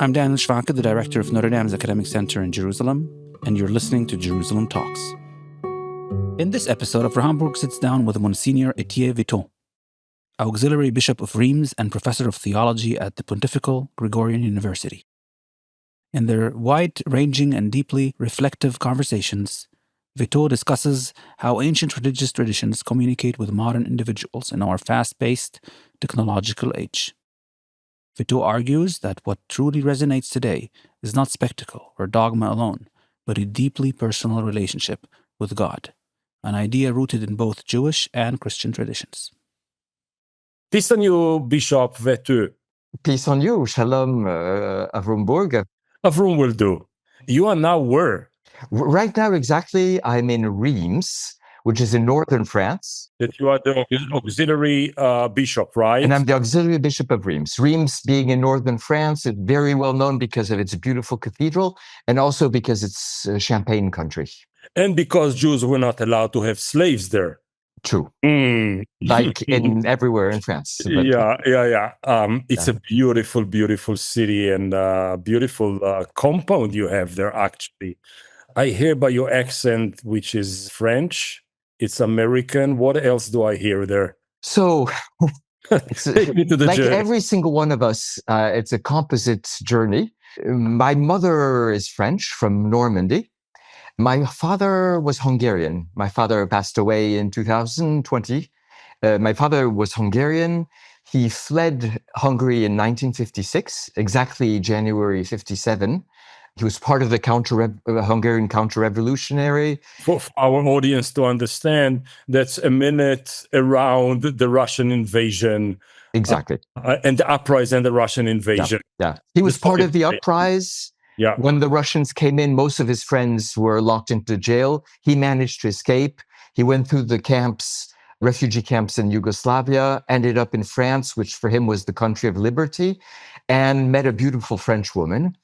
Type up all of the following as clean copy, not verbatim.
I'm Daniel Schwanke, the director of Notre Dame's Academic Center in Jerusalem, and you're listening to Jerusalem Talks. In this episode, Avraham Burg sits down with Monsieur Etienne Vetö, Auxiliary Bishop of Reims and Professor of Theology at the Pontifical Gregorian University. In their wide-ranging and deeply reflective conversations, Vetö discusses how ancient religious traditions communicate with modern individuals in our fast-paced technological age. Vetö argues that what truly resonates today is not spectacle or dogma alone, but a deeply personal relationship with God, an idea rooted in both Jewish and Christian traditions. Peace on you, Bishop Vetö. Peace on you. Shalom, Avraham Burg. Avraham will do. You are now where? Right now, exactly, I'm in Reims, which is in northern France. That you are the auxiliary bishop, right? And I'm the auxiliary bishop of Reims. Reims, being in northern France, is very well known because of its beautiful cathedral and also because it's a Champagne country. And because Jews were not allowed to have slaves there. True. Like in everywhere in France. But... It's a beautiful, beautiful city and beautiful compound you have there, actually. I hear by your accent, which is French, it's American. What else do I hear there? So, take me to the like journey. Every single one of us, it's a composite journey. My mother is French, from Normandy. My father was Hungarian. My father passed away in 2020. My father was Hungarian. He fled Hungary in 1956, exactly January 57. He was part of the Hungarian counter-revolutionary. For our audience to understand, that's a minute around the Russian invasion. Exactly. And the uprising and the Russian invasion. Yeah. He was part of the uprising. Yeah. When the Russians came in, most of his friends were locked into jail. He managed to escape. He went through the camps, refugee camps in Yugoslavia, ended up in France, which for him was the country of liberty, and met a beautiful French woman.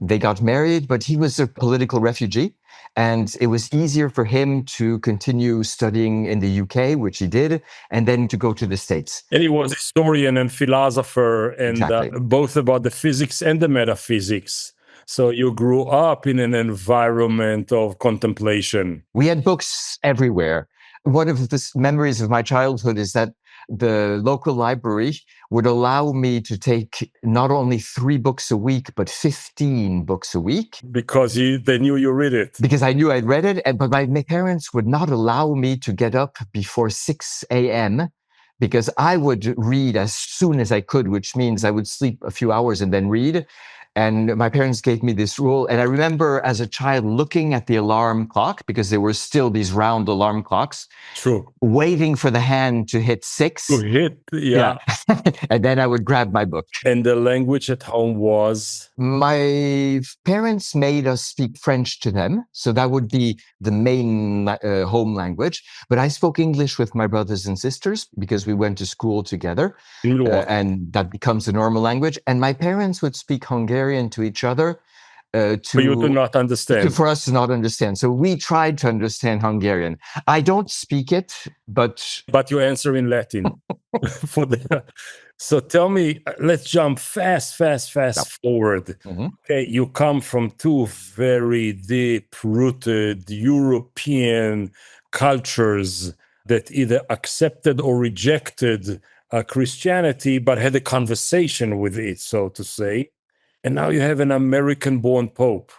They got married, but he was a political refugee, and it was easier for him to continue studying in the UK, which he did, and then to go to the States. And he was a historian and philosopher, and Exactly. Both about the physics and the metaphysics. So you grew up in an environment of contemplation. We had books everywhere. One of the memories of my childhood is that the local library would allow me to take not only 3 books a week, but 15 books a week. Because they knew you read it. Because I knew I'd read it, but my parents would not allow me to get up before 6 a.m. because I would read as soon as I could, which means I would sleep a few hours and then read. And my parents gave me this rule. And I remember as a child looking at the alarm clock, because there were still these round alarm clocks. True. Waiting for the hand to hit 6. To hit, yeah. And then I would grab my book. And the language at home was? My parents made us speak French to them. So that would be the main home language. But I spoke English with my brothers and sisters because we went to school together. And that becomes the normal language. And my parents would speak Hungarian to each other. For you to not understand. For us to not understand. So we tried to understand Hungarian. I don't speak it, but... But you answer in Latin. So tell me, let's jump fast forward. Mm-hmm. Okay, you come from 2 very deep-rooted European cultures that either accepted or rejected Christianity, but had a conversation with it, so to say. And now you have an American-born Pope.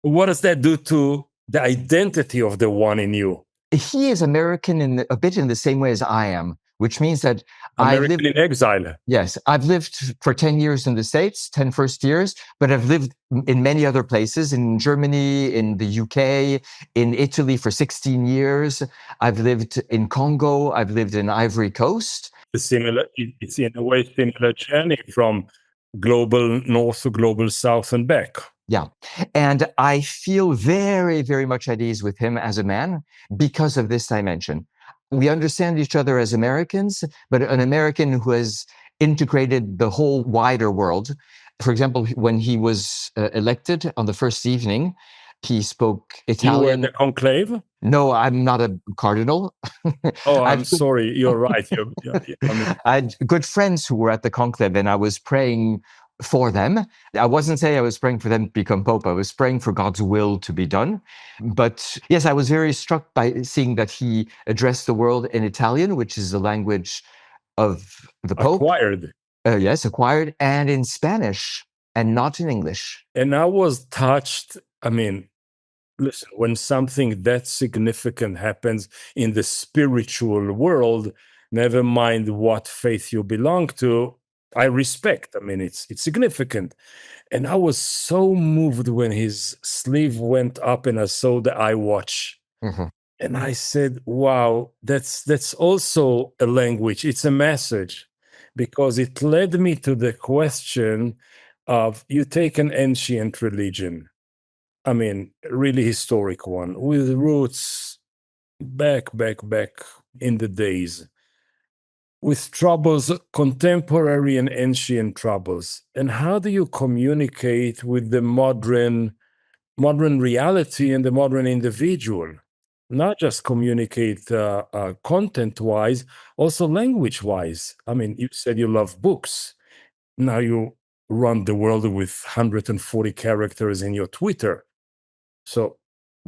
What does that do to the identity of the one in you? He is American a bit in the same way as I am, which means that American in exile. Yes, I've lived for 10 years in the States, 10 first years, but I've lived in many other places, in Germany, in the UK, in Italy for 16 years. I've lived in Congo, I've lived in Ivory Coast. It's in a way similar journey from global north to global south and back. Yeah. And I feel very, very much at ease with him as a man because of this dimension. We understand each other as Americans, but an American who has integrated the whole wider world. For example, when he was elected on the first evening, he spoke Italian. You were in the conclave? No, I'm not a cardinal. Oh, I'm sorry. You're right. I had good friends who were at the conclave, and I was praying for them. I wasn't saying I was praying for them to become Pope. I was praying for God's will to be done. But yes, I was very struck by seeing that he addressed the world in Italian, which is the language of the Pope. Acquired. Yes, acquired, and in Spanish, and not in English. And I was touched. I mean, listen, when something that significant happens in the spiritual world, never mind what faith you belong to, I respect. I mean, it's significant. And I was so moved when his sleeve went up and I saw the iWatch. Mhm. And I said, wow, that's also a language. It's a message, because it led me to the question of, you take an ancient religion, I mean, really historic one, with roots back in the days, with troubles, contemporary and ancient troubles. And how do you communicate with the modern reality and the modern individual? Not just communicate content-wise, also language-wise. I mean, you said you love books. Now you run the world with 140 characters in your Twitter. So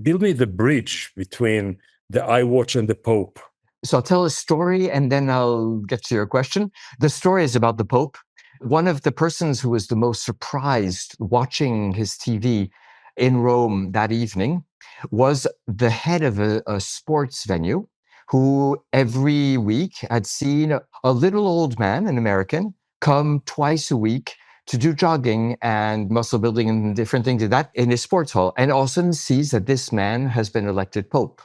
build me the bridge between the iWatch and the Pope. So I'll tell a story and then I'll get to your question. The story is about the Pope. One of the persons who was the most surprised watching his TV in Rome that evening was the head of a sports venue, who every week had seen a little old man, an American, come twice a week to do jogging and muscle building and different things like that in his sports hall, and all of a sudden sees that this man has been elected Pope.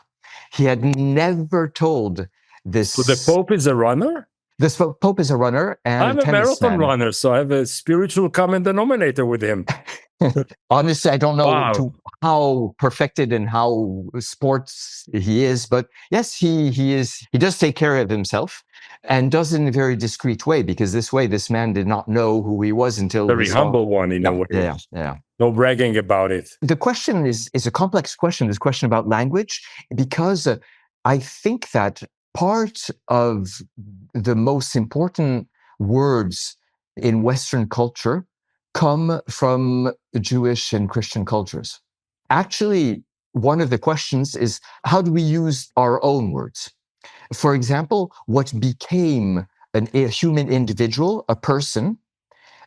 He had never told this. So the Pope is a runner? This Pope is a runner and I'm a marathon runner, so I have a spiritual common denominator with him. Honestly, I don't know Wow. how perfected and how sports he is, but yes, he does take care of himself and does it in a very discreet way, because this man did not know who he was until Very humble one in a way. Yeah. No bragging about it. The question is a complex question, this question about language, because I think that part of the most important words in Western culture come from Jewish and Christian cultures. Actually, one of the questions is, how do we use our own words? For example, what became a human individual, a person,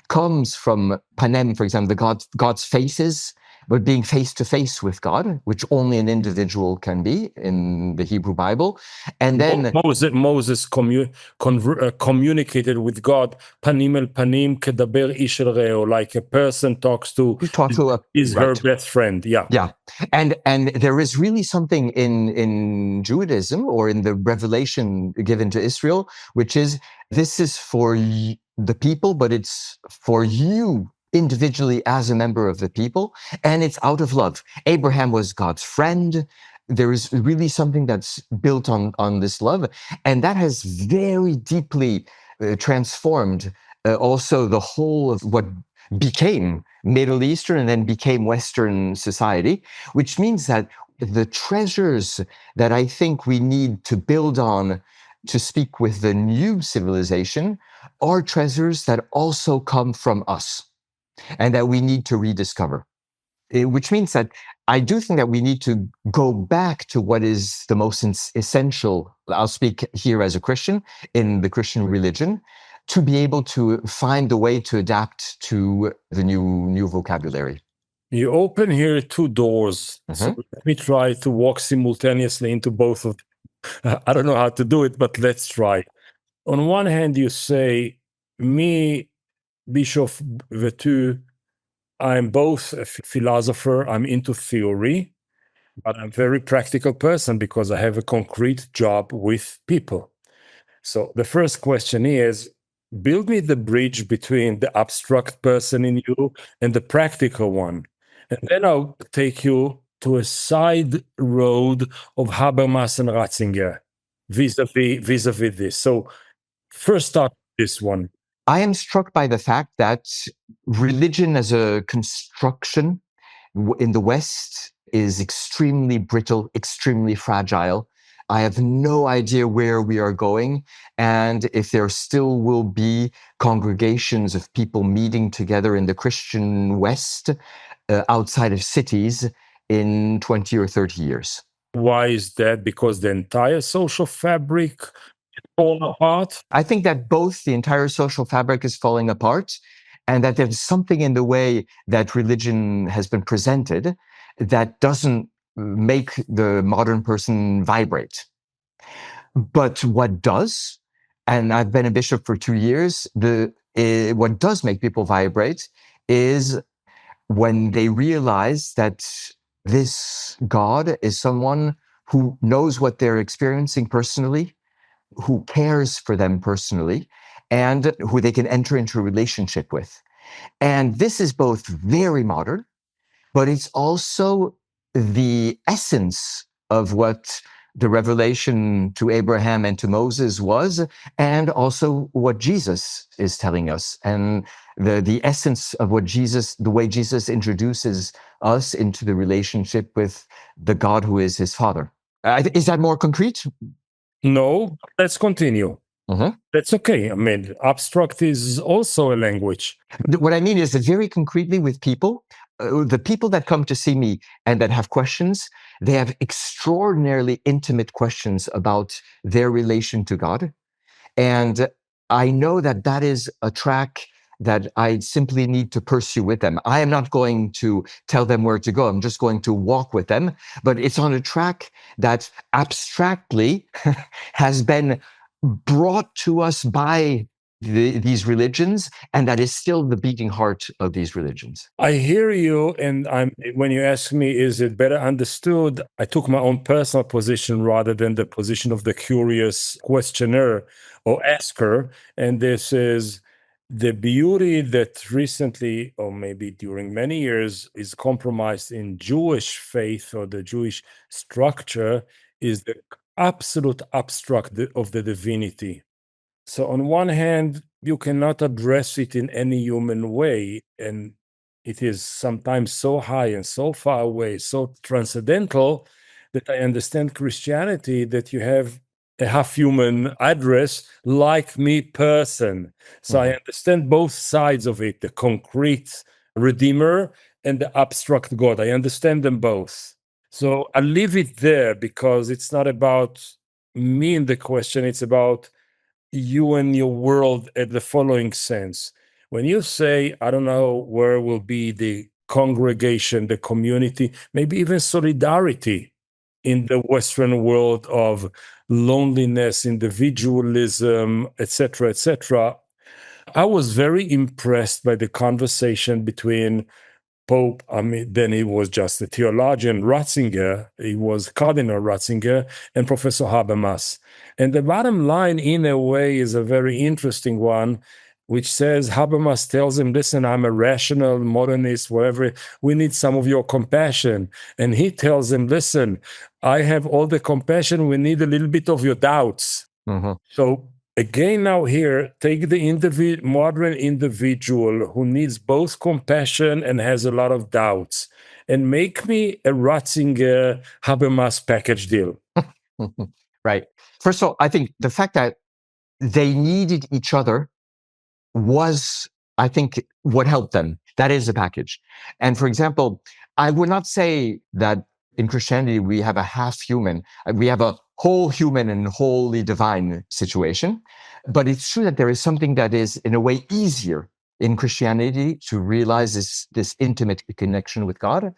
comes from panem, for example, God's faces, but being face to face with God, which only an individual can be in the Hebrew Bible. And then Moses communicated with God, panim el panim kedaber ish el reo, like a person talks to her best friend. Yeah. And there is really something in Judaism, or in the revelation given to Israel, which is, this is for the people, but it's for you individually as a member of the people, and it's out of love. Abraham was God's friend. There is really something that's built on this love, and that has very deeply transformed also the whole of what became Middle Eastern and then became Western society, which means that the treasures that I think we need to build on to speak with the new civilization are treasures that also come from us and that we need to rediscover. Which means that I do think that we need to go back to what is the most essential, I'll speak here as a Christian, in the Christian religion, to be able to find a way to adapt to the new vocabulary. You open here two doors. Mm-hmm. So let me try to walk simultaneously into both of them. I don't know how to do it, but let's try. On one hand, you say, me, Bishop Vetö, I'm both a philosopher, I'm into theory, but I'm a very practical person because I have a concrete job with people. So the first question is, build me the bridge between the abstract person in you and the practical one. And then I'll take you to a side road of Habermas and Ratzinger, vis-a-vis this. So first start with this one. I am struck by the fact that religion as a construction in the West is extremely brittle, extremely fragile. I have no idea where we are going, and if there still will be congregations of people meeting together in the Christian West outside of cities in 20 or 30 years. Why is that? Because the entire social fabric is falling apart? I think that both the entire social fabric is falling apart and that there's something in the way that religion has been presented that doesn't make the modern person vibrate. But what does, and I've been a bishop for 2 years, what does make people vibrate is when they realize that this God is someone who knows what they're experiencing personally, who cares for them personally, and who they can enter into a relationship with. And this is both very modern, but it's also the essence of what the revelation to Abraham and to Moses was, and also what Jesus is telling us, and the essence of what Jesus, the way Jesus introduces us into the relationship with the God who is his Father. Is that more concrete? No, let's continue. That's okay. I mean, abstract is also a language. What I mean is that very concretely with people, the people that come to see me and that have questions, they have extraordinarily intimate questions about their relation to God. And I know that that is a track that I simply need to pursue with them. I am not going to tell them where to go. I'm just going to walk with them. But it's on a track that abstractly has been brought to us by these religions, and that is still the beating heart of these religions. I hear you, and when you ask me, is it better understood? I took my own personal position rather than the position of the curious questioner or asker, and this is the beauty that recently, or maybe during many years, is compromised in Jewish faith or the Jewish structure is the absolute abstract of the divinity. So on one hand, you cannot address it in any human way, and it is sometimes so high and so far away, so transcendental, that I understand Christianity that you have a half-human address like me person. So I understand both sides of it, the concrete Redeemer and the abstract God. I understand them both. So I'll leave it there because it's not about me in the question, it's about you and your world at the following sense. When you say, I don't know where will be the congregation, the community, maybe even solidarity in the Western world of loneliness, individualism, etc., I was very impressed by the conversation between Pope, then he was just a theologian, Ratzinger, he was Cardinal Ratzinger, and Professor Habermas. And the bottom line, in a way, is a very interesting one, which says Habermas tells him, listen, I'm a rational modernist, whatever, we need some of your compassion. And he tells him, listen, I have all the compassion, we need a little bit of your doubts. So again, now here, take the modern individual who needs both compassion and has a lot of doubts, and make me a Ratzinger Habermas package deal. Right. First of all, I think the fact that they needed each other was, I think, what helped them. That is a package. And for example, I would not say that in Christianity we have a half human, we have a whole human and wholly divine situation. But it's true that there is something that is, in a way, easier in Christianity to realize this intimate connection with God.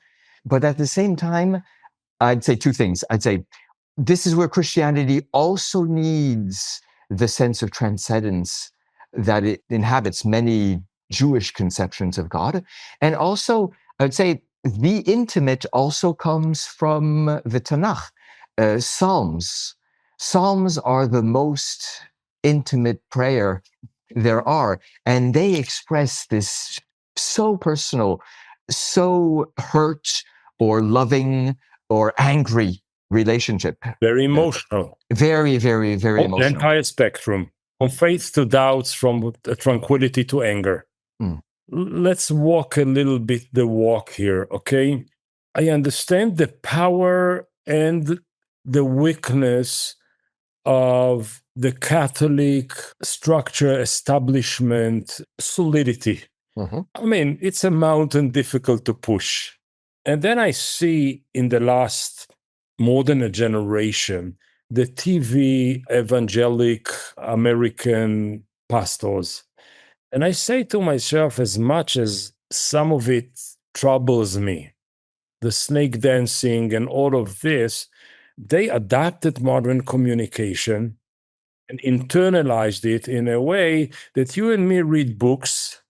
But at the same time, I'd say two things. I'd say this is where Christianity also needs the sense of transcendence that it inhabits many Jewish conceptions of God. And also, I'd say the intimate also comes from the Tanakh. Psalms. Psalms are the most intimate prayer there are, and they express this so personal, so hurt or loving or angry relationship. Very emotional. Very, very, very The emotional. entire spectrum, from faith to doubts, from tranquility to anger. Let's walk a little bit the walk here, okay? I understand the power and the weakness of the Catholic structure, establishment, solidity. Mhm. I mean, it's a mountain difficult to push. And then I see in the last more than a generation, the TV evangelic American pastors. And I say to myself, as much as some of it troubles me, the snake dancing and all of this, they adapted modern communication and internalized it in a way that you and me read books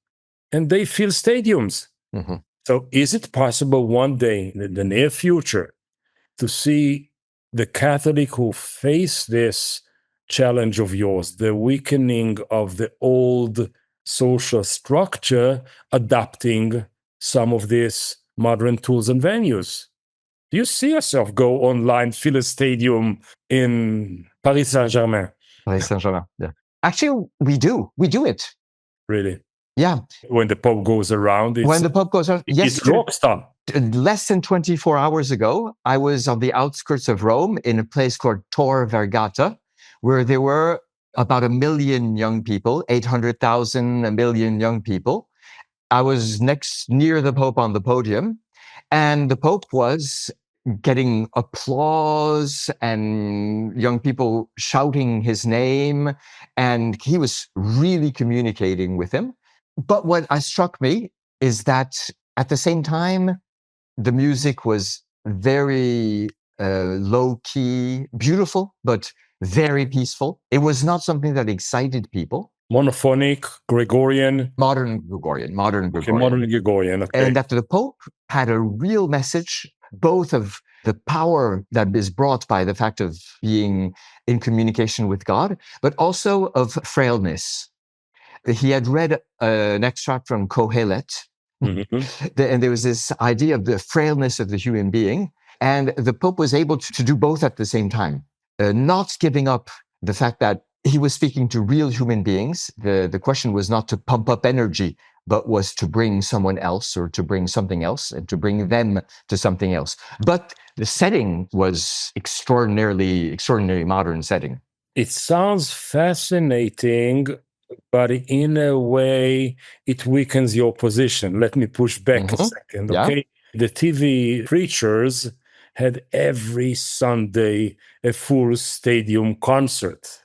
and they fill stadiums. Mhm. So is it possible one day in the near future to see the Catholic who face this challenge of yours, the weakening of the old social structure, adapting some of these modern tools and venues? Do you see yourself go online, fill a stadium in Paris Saint-Germain? Paris Saint-Germain. Yeah. Actually, we do. We do it. Really? Yeah. When the Pope goes around, When the Pope goes out, it's rock star. less than 24 hours ago, I was on the outskirts of Rome in a place called Tor Vergata, where there were about 1 million young people, 800,000, 1 million young people. I was near the Pope on the podium, and the Pope was getting applause and young people shouting his name, and he was really communicating with him. But what struck me is that at the same time, the music was very low key, beautiful, but very peaceful. It was not something that excited people. Monophonic, Gregorian. Modern Gregorian. Okay, modern Gregorian. Okay. And that the Pope had a real message, both of the power that is brought by the fact of being in communication with God, but also of frailness. He had read an extract from Kohelet, and there was this idea of the frailness of the human being. And the Pope was able to do both at the same time, not giving up the fact that he was speaking to real human beings. The question was not to pump up energy, but was to bring someone else or to bring something else and to bring them to something else. But the setting was extraordinary modern setting. It sounds fascinating, but in a way, it weakens your position. Let me push back a second, okay? Yeah. The TV preachers had every Sunday a full stadium concert.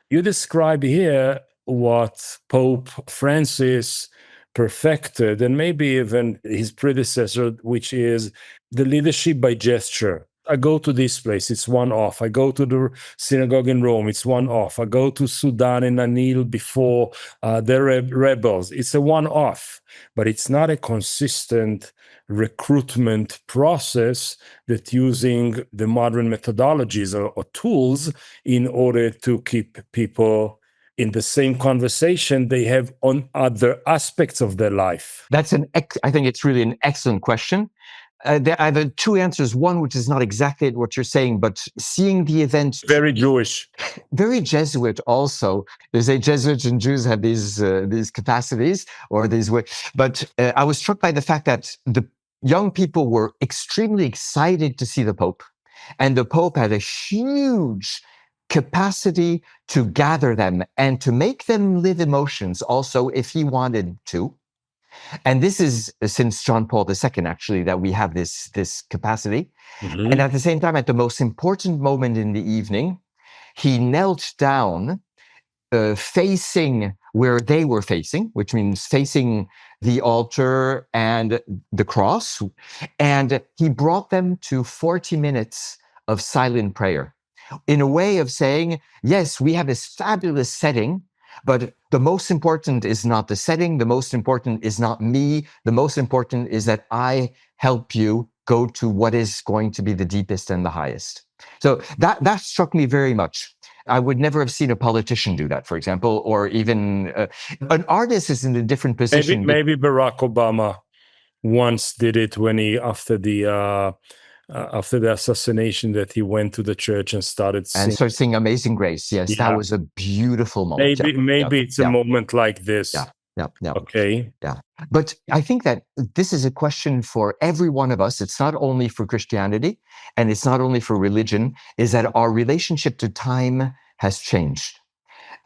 You describe here what Pope Francis perfected, and maybe even his predecessor, which is the leadership by gesture. I go to this place, it's one off. I go to the synagogue in Rome, it's one off. I go to Sudan and I kneel before the rebels. It's a one off, but it's not a consistent recruitment process that using the modern methodologies or tools in order to keep people in the same conversation they have on other aspects of their life. I think it's really an excellent question. I have two answers. One, which is not exactly what you're saying, but seeing the event. Very Jewish. Very Jesuit also. They say Jesuits and Jews have these capacities or these ways. But I was struck by the fact that the young people were extremely excited to see the Pope. And the Pope had a huge capacity to gather them and to make them live emotions also if he wanted to. And this is since John Paul II, actually, that we have this capacity. And at the same time, at the most important moment in the evening, he knelt down facing where they were facing, which means facing the altar and the cross. And he brought them to 40 minutes of silent prayer in a way of saying, yes, we have this fabulous setting, but the most important is not the setting. The most important is not me. The most important is that I help you go to what is going to be the deepest and the highest. So that struck me very much. I would never have seen a politician do that, for example, or even an artist is in a different position. Maybe Barack Obama once did it when he, after the assassination, that he went to the church and started singing Amazing Grace. Yes, that was a beautiful moment. Maybe it's a moment like this. Yeah. Yeah. Okay. Yeah. But I think that this is a question for every one of us. It's not only for Christianity and it's not only for religion, is that our relationship to time has changed.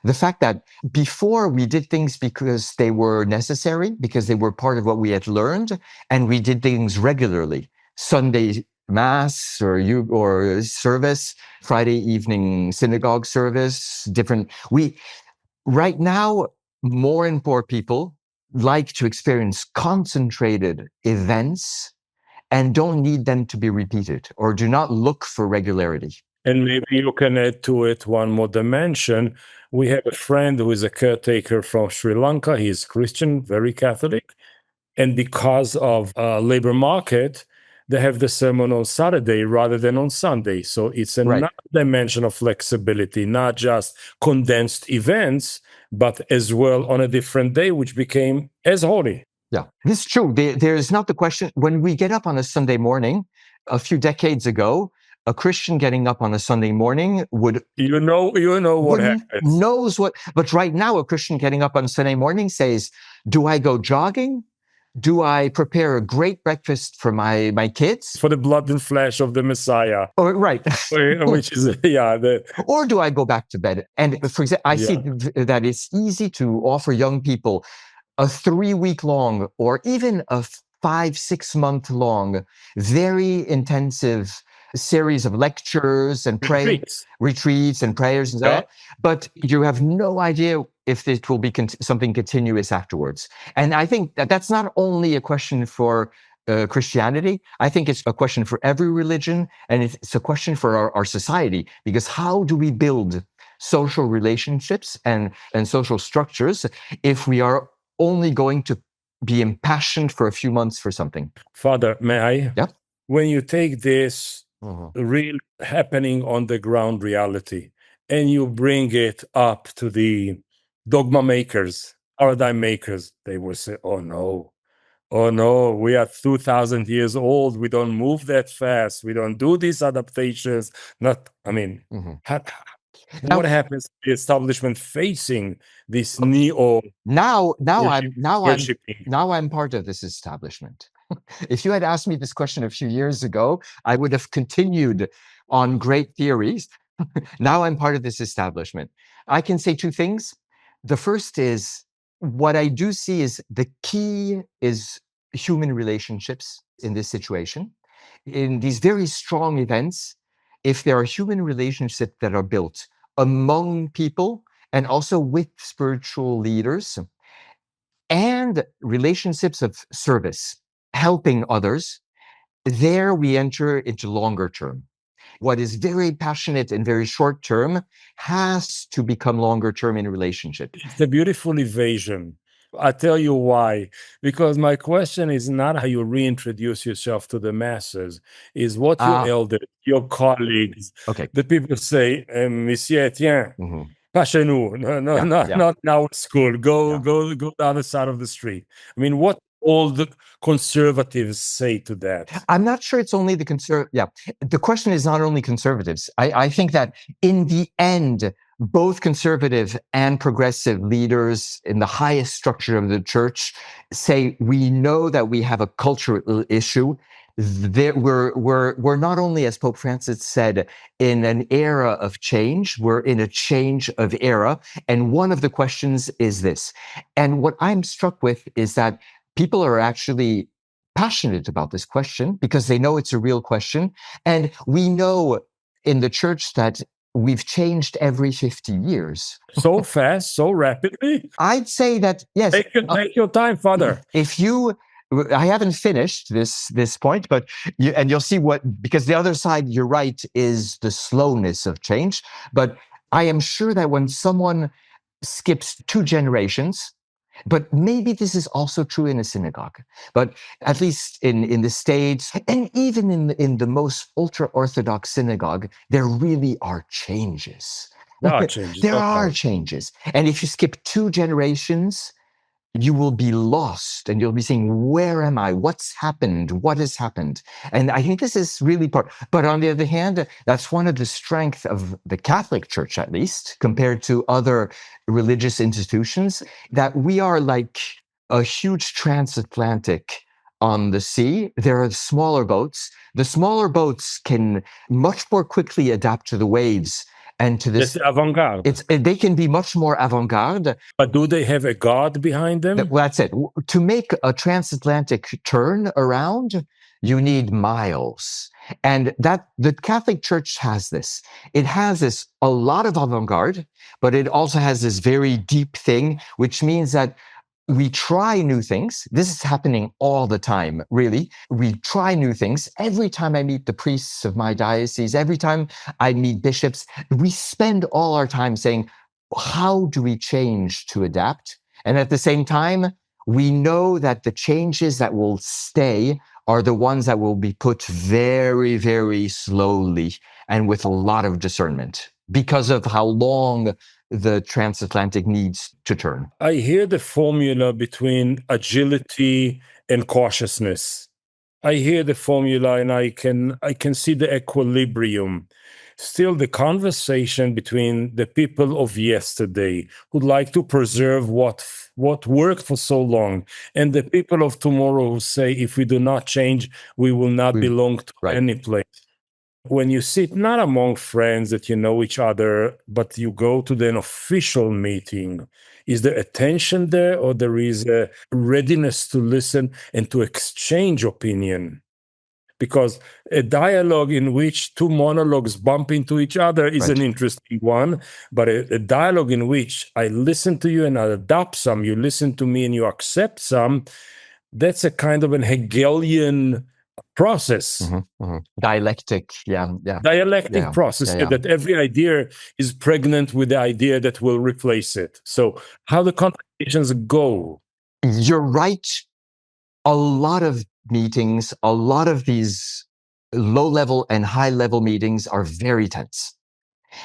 The fact that before we did things because they were necessary, because they were part of what we had learned, and we did things regularly. Sunday mass or service, Friday evening synagogue service, different. Right now, more and more people like to experience concentrated events and don't need them to be repeated or do not look for regularity. And maybe you can add to it one more dimension. We have a friend who is a caretaker from Sri Lanka. He is Christian, very Catholic. And because of labor market, they have the sermon on Saturday rather than on Sunday. So it's another dimension of flexibility, not just condensed events, but as well on a different day, which became as holy. Yeah, this is true. There is not the question. When we get up on a Sunday morning, a few decades ago, a Christian getting up on a Sunday morning would what happens. Knows what. But right now, a Christian getting up on Sunday morning says, "Do I go jogging? Do I prepare a great breakfast for my kids? For the blood and flesh of the Messiah." Or right. Which is, Or do I go back to bed? And for example, I see that it's easy to offer young people a 3-week long or even a 5-6 month long, very intensive series of lectures and retreats and prayers and that. But you have no idea if it will be something continuous afterwards. And I think that that's not only a question for Christianity. I think it's a question for every religion, and it's a question for our society, because how do we build social relationships and social structures if we are only going to be impassioned for a few months for something? Father, may I? Yeah. When you take this real happening on the ground reality and you bring it up to the dogma makers, paradigm makers, they will say, oh no, we are 2,000 years old. We don't move that fast. We don't do these adaptations. What happens to the establishment facing this neo? Now I'm part of this establishment. If you had asked me this question a few years ago, I would have continued on great theories. Now I'm part of this establishment. I can say 2 things. The first is, what I do see is the key is human relationships in this situation. In these very strong events, if there are human relationships that are built among people and also with spiritual leaders, and relationships of service, helping others, there we enter into longer term. What is very passionate and very short term has to become longer term in a relationship. It's a beautiful evasion. I tell you why. Because my question is not how you reintroduce yourself to the masses, is what your elders, your colleagues, the people say, Monsieur Etienne, pas chez nous, not now at school. Go the other side of the street. I mean, what all the conservatives say to that? I'm not sure it's only the the question is not only conservatives. I think that in the end, both conservative and progressive leaders in the highest structure of the church say, we know that we have a cultural issue. We're not only, as Pope Francis said, in an era of change, we're in a change of era. And one of the questions is this. And what I'm struck with is that people are actually passionate about this question because they know it's a real question. And we know in the church that we've changed every 50 years. So fast, so rapidly? I'd say that, yes. Take your time, Father. I haven't finished this point, but you'll see because the other side, you're right, is the slowness of change. But I am sure that when someone skips 2 generations, but maybe this is also true in a synagogue, but at least in the States, and even in the most ultra-Orthodox synagogue, there really are changes. There are changes. There are changes. And if you skip 2 generations, you will be lost and you'll be saying, where am I? What's happened? What has happened? And I think this is really part. But on the other hand, that's one of the strengths of the Catholic Church, at least, compared to other religious institutions, that we are like a huge transatlantic on the sea. There are smaller boats. The smaller boats can much more quickly adapt to the waves and to this. That's avant-garde. They can be much more avant-garde. But do they have a God behind them? Well, that's it. To make a transatlantic turn around, you need miles. And that the Catholic Church has this. It has this a lot of avant-garde, but it also has this very deep thing, which means that we try new things. This is happening all the time, really. We try new things. Every time I meet the priests of my diocese, every time I meet bishops, we spend all our time saying, how do we change to adapt? And at the same time, we know that the changes that will stay are the ones that will be put very, very slowly and with a lot of discernment because of how long the transatlantic needs to turn. I hear the formula between agility and cautiousness. I hear the formula and I can see the equilibrium. Still, the conversation between the people of yesterday who'd like to preserve what worked for so long, and the people of tomorrow who say, if we do not change, we will not belong to any place. When you sit not among friends that you know each other, but you go to an official meeting, is there a tension there, or there is a readiness to listen and to exchange opinion? Because a dialogue in which two monologues bump into each other is an interesting one, but a dialogue in which I listen to you and I adopt some, you listen to me and you accept some, that's a kind of an Hegelian process. Dialectic, Dialectic process, that every idea is pregnant with the idea that will replace it. So how the conversations go? You're right. A lot of meetings, a lot of these low-level and high-level meetings are very tense.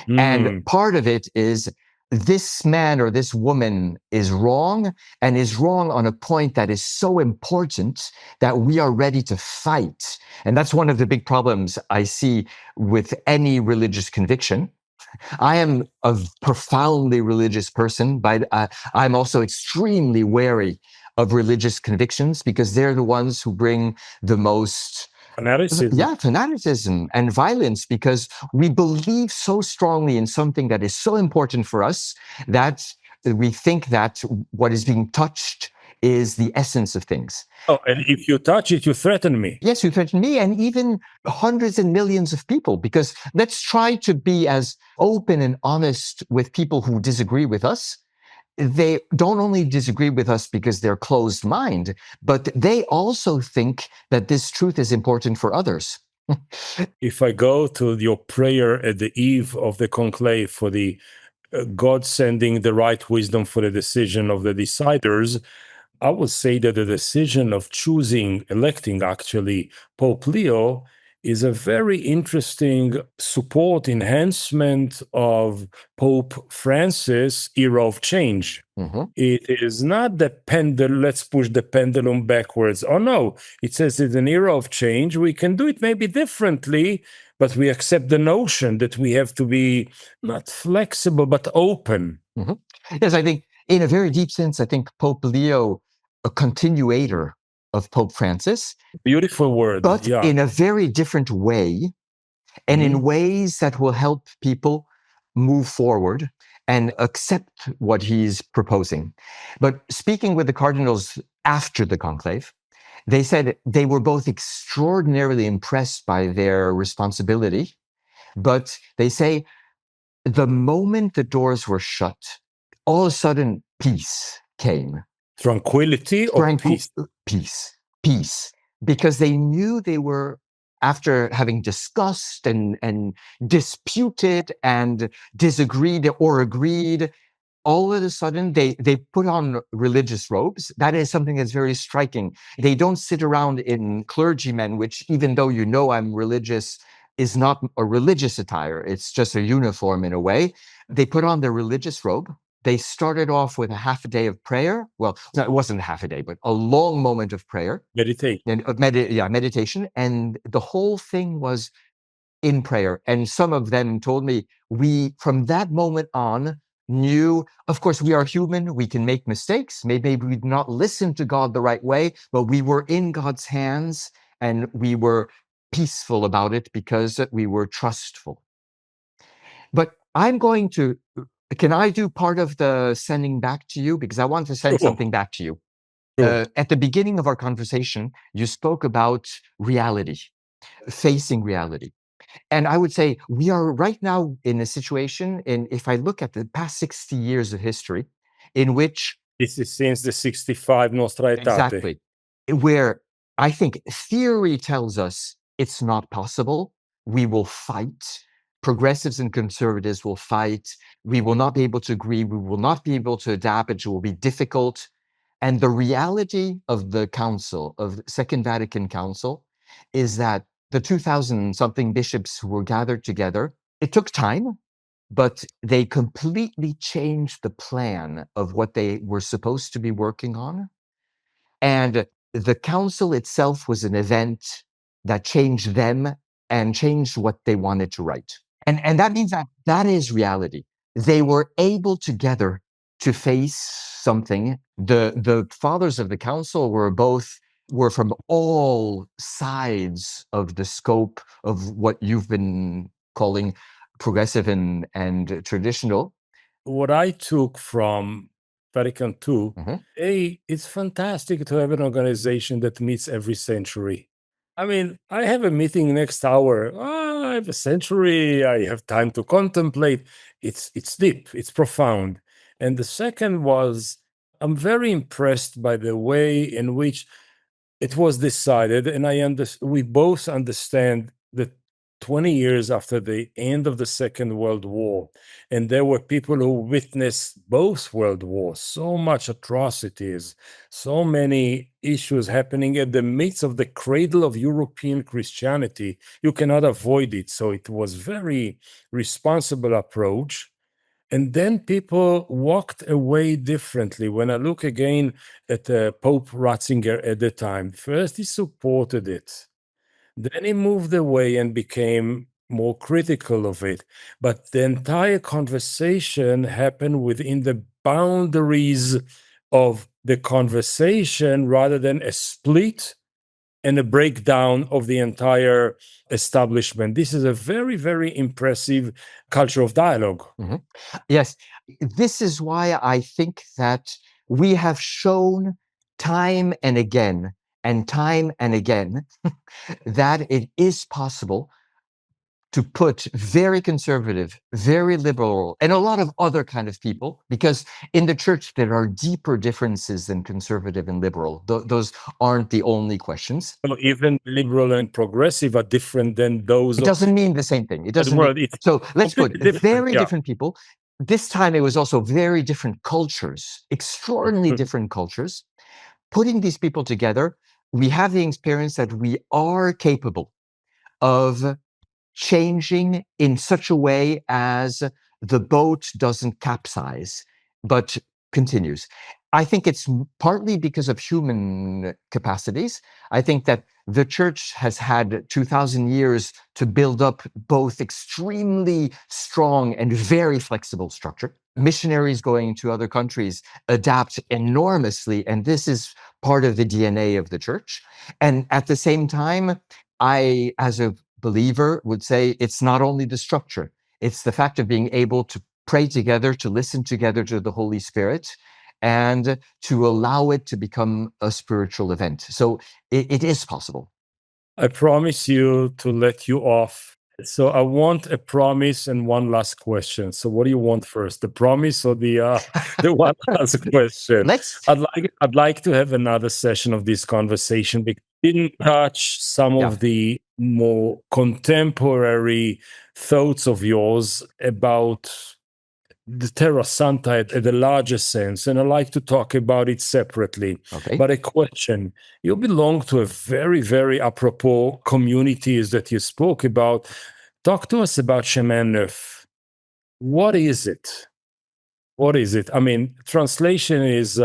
And part of it is this man or this woman is wrong, and is wrong on a point that is so important that we are ready to fight. And that's one of the big problems I see with any religious conviction. I am a profoundly religious person, but I'm also extremely wary of religious convictions because they're the ones who bring the most fanaticism and violence, because we believe so strongly in something that is so important for us that we think that what is being touched is the essence of things. Oh, and if you touch it, you threaten me. Yes, you threaten me and even hundreds and millions of people, because let's try to be as open and honest with people who disagree with us. They don't only disagree with us because they're closed mind, but they also think that this truth is important for others. If I go to your prayer at the eve of the conclave for the God sending the right wisdom for the decision of the deciders, I would say that the decision of electing actually Pope Leo is a very interesting support enhancement of Pope Francis' era of change. It is not the pendulum, let's push the pendulum backwards. Oh no, it says it's an era of change. We can do it maybe differently, but we accept the notion that we have to be not flexible, but open. Yes, I think in a very deep sense, I think Pope Leo, a continuator of Pope Francis. Beautiful word. But in a very different way, and in ways that will help people move forward and accept what he's proposing. But speaking with the cardinals after the conclave, they said they were both extraordinarily impressed by their responsibility, but they say the moment the doors were shut, all of a sudden peace came. Tranquility or peace? Peace. Because they knew they were, after having discussed and disputed and disagreed or agreed, all of a sudden they put on religious robes. That is something that's very striking. They don't sit around in clergymen, which, even though you know I'm religious, is not a religious attire. It's just a uniform in a way. They put on their religious robe They started off with a half a day of prayer. Well, no, it wasn't a half a day, but a long moment of prayer Meditate. and meditation. And the whole thing was in prayer. And some of them told me, we, from that moment on, knew, of course, we are human. We can make mistakes. Maybe we did not listen to God the right way, but we were in God's hands and we were peaceful about it because we were trustful. But I'm going to, can I do part of the sending back to you? Because I want to send Sure. something back to you. Sure. At the beginning of our conversation, you spoke about reality, facing reality. And I would say we are right now in a situation, and if I look at the past 60 years of history, in which This is since the 65 Nostra Aetate. exactly, where I think theory tells us it's not possible. We will fight. Progressives and conservatives will fight. We will not be able to agree. We will not be able to adapt. It will be difficult. And the reality of the council, of the Second Vatican Council, is that the 2,000 something bishops who were gathered together, it took time, but they completely changed the plan of what they were supposed to be working on. And the council itself was an event that changed them and changed what they wanted to write. And that means that that is reality. They were able together to face something. The fathers of the council were from all sides of the scope of what you've been calling progressive and traditional. What I took from Vatican II, Mhm. it's fantastic to have an organization that meets every century. I mean, I have a meeting next hour. I have a century. I have time to contemplate. It's deep. It's profound. And the second was, I'm very impressed by the way in which it was decided, and we both understand that 20 years after the end of the Second World War, and there were people who witnessed both world wars, so much atrocities, so many issues happening at the midst of the cradle of European Christianity. You cannot avoid it. So it was very responsible approach. And then people walked away differently. When I look again at Pope Ratzinger at the time, first he supported it. Then he moved away and became more critical of it. But the entire conversation happened within the boundaries of the conversation rather than a split and a breakdown of the entire establishment. This is a very, very impressive culture of dialogue. Mhm. Yes, this is why I think that we have shown time and again that it is possible to put very conservative, very liberal, and a lot of other kind of people, because in the church there are deeper differences than conservative and liberal. Those aren't the only questions. So even liberal and progressive are different than those It of doesn't mean the same thing. It the doesn't world. mean, It's so let's put completely different. very Yeah. different people. This time it was also very different cultures, extraordinarily different cultures. Putting these people together, we have the experience that we are capable of changing in such a way as the boat doesn't capsize, but continues. I think it's partly because of human capacities. I think that the church has had 2,000 years to build up both extremely strong and very flexible structure. Missionaries going to other countries adapt enormously, and this is part of the DNA of the church. And at the same time, I, as a believer, would say it's not only the structure, it's the fact of being able to pray together, to listen together to the Holy Spirit, and to allow it to become a spiritual event. So it is possible. I promise you to let you off. So I want a promise and one last question. So what do you want first, the promise or the one last question? Let's. I'd like to have another session of this conversation because we didn't touch some Yeah. of the more contemporary thoughts of yours about the Terra Santa at the larger sense, and I like to talk about it separately. Okay. But a question, you belong to a very, very apropos communities that you spoke about. Talk to us about Chemin Neuf. What is it? What is it? I mean, translation is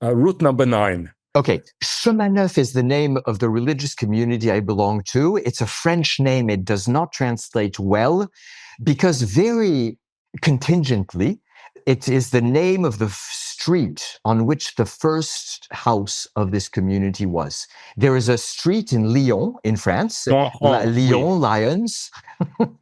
root number 9. Okay, Chemin Neuf is the name of the religious community I belong to. It's a French name. It does not translate well because very contingently, it is the name of the street on which the first house of this community was. There is a street in Lyon, in France, Lyon, Lions,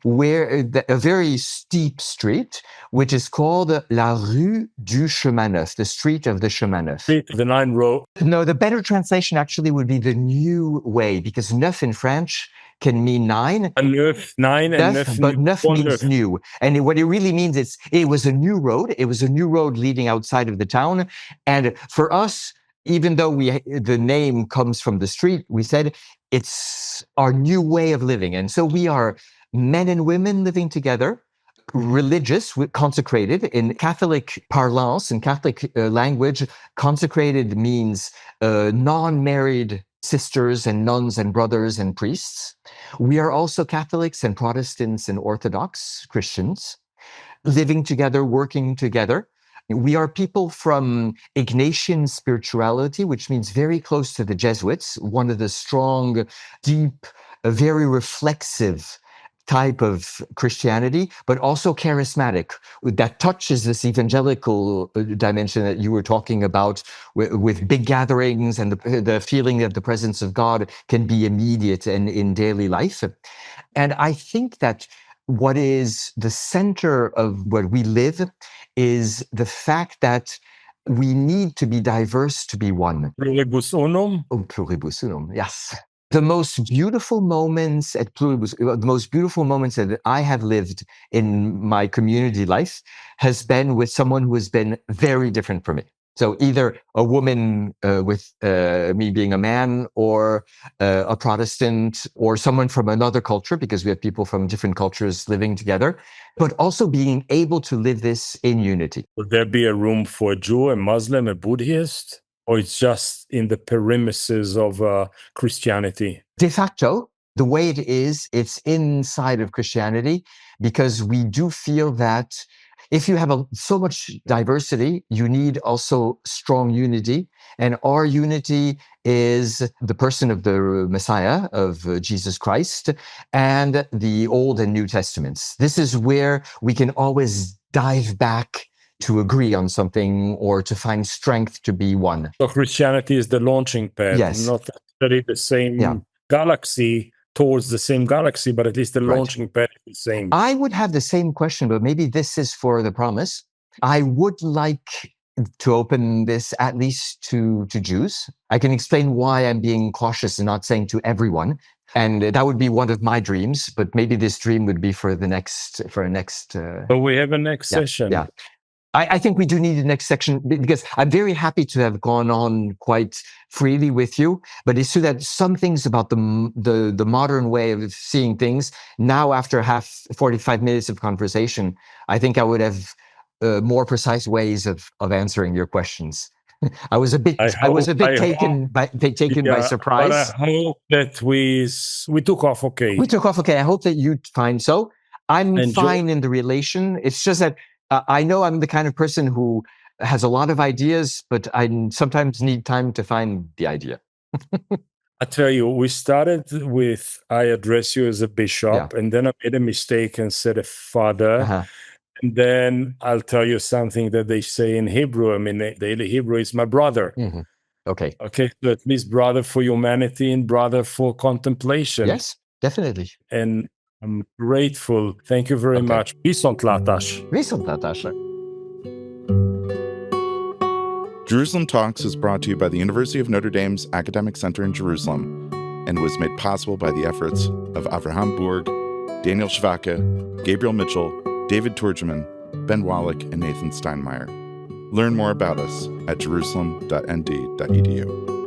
where a very steep street, which is called La Rue du Chemin Neuf, the street of the Chemin Neuf. The 9 row. No, the better translation actually would be the new way, because neuf in French can mean 9. And neuf, 9 and Neuf, neuf, but neuf means neuf. new. And what it really means is it was a new road. It was a new road leading outside of the town. And for us, even though the name comes from the street, we said it's our new way of living. And so we are men and women living together, religious, consecrated. In Catholic parlance, in Catholic language, consecrated means non-married sisters and nuns and brothers and priests. We are also Catholics and Protestants and Orthodox Christians, living together, working together. We are people from Ignatian spirituality, which means very close to the Jesuits, one of the strong, deep, very reflexive type of Christianity, but also charismatic, that touches this evangelical dimension that you were talking about with big gatherings and the feeling that the presence of God can be immediate and in daily life. And I think that what is the center of what we live is the fact that we need to be diverse to be one. Pluribus unum. Oh, pluribus unum, yes. The most beautiful moments at Pluribus, the most beautiful moments that I have lived in my community life has been with someone who has been very different from me. So either a woman with me being a man, or a Protestant, or someone from another culture, because we have people from different cultures living together, but also being able to live this in unity. Would there be a room for a Jew, a Muslim, a Buddhist? Or it's just in the perimeters of Christianity? De facto, the way it is, it's inside of Christianity, because we do feel that if you have so much diversity, you need also strong unity. And our unity is the person of the Messiah, of Jesus Christ, and the Old and New Testaments. This is where we can always dive back to agree on something or to find strength to be one. So Christianity is the launching pad, yes. Not necessarily the same galaxy towards the same galaxy, but at least the launching pad is the same. I would have the same question, but maybe this is for the promise. I would like to open this at least to Jews. I can explain why I'm being cautious and not saying to everyone. And that would be one of my dreams, but maybe this dream would be for the next. But we have a next session. Yeah. I think we do need the next section, because I'm very happy to have gone on quite freely with you, but it's true that some things about the modern way of seeing things, now after 45 minutes of conversation, I think I would have more precise ways of answering your questions. I was a bit taken by surprise. But I hope that we took off okay. We took off okay. I hope that you find so. I'm fine in the relation. It's just that I know I'm the kind of person who has a lot of ideas, but I sometimes need time to find the idea. I tell you, we started with, I address you as a bishop, and then I made a mistake and said a father. And then I'll tell you something that they say in Hebrew. I mean, daily Hebrew is my brother. Okay. So at least brother for humanity and brother for contemplation. Yes, definitely. And I'm grateful. Thank you very much. Viszontlátás. Viszontlátás. Jerusalem Talks is brought to you by the University of Notre Dame's Academic Center in Jerusalem and was made possible by the efforts of Avraham Burg, Daniel Schwacke, Gabriel Mitchell, David Turgeman, Ben Wallach, and Nathan Steinmeier. Learn more about us at jerusalem.nd.edu.